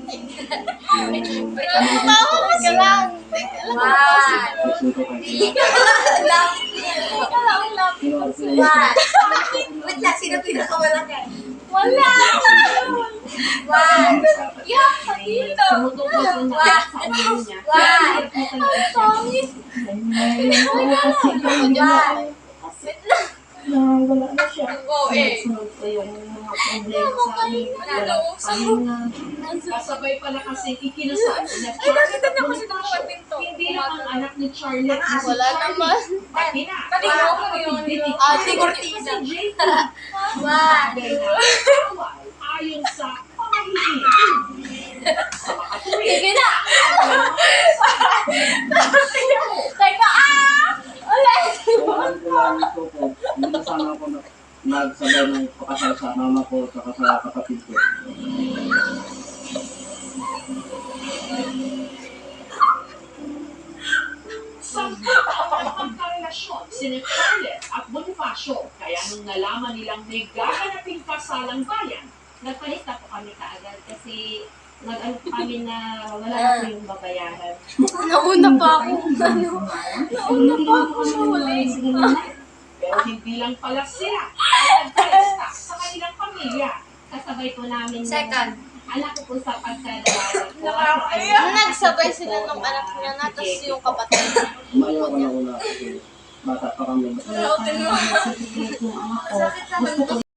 Tawa ka lang. Wait lang, sino pinakamalaki? Wala! One. Yak ka dito! Tumutugtog ko na sa ulo niya. One. Ang pangit! Wala na siya. Oo eh. Sunod ko yung mga problema sa amin. Wala pahinga. Kasabay pala kasi ikinasal na Nakita na kasi ng mga pinto. hindi lang ang anak ni Charlotte. na si Wala Charlie, naman. pati na. Pati mo, Ate Cortina. One. Ayon sa pamahiin. Sa makatuwid. Sige na! Teka, ulit! Kasama ko na nagsabay ng pakasal sa mama ko saka sa kapatid ko. Sampung taon na pagkarelasyon sina Charlotte at Bonifacio. Kaya nung nalaman nilang may gaganaping kasalang bayan, nagpalit na po kami kaagad kasi nag-ano kami na wala na po yung babayaran. Nauna pa ako. Nauna pa ako sa huli. Pero hindi lang pala sila ay nagpalista sa kanilang pamilya. Kasabay po namin yung Second. anak ko po sa pagkadalan ko. Nung nagsabay sila nung anak niya na, tapos yung kapatid. Umayaw ko na una kasi bata pa kami. Wala, Sakit sa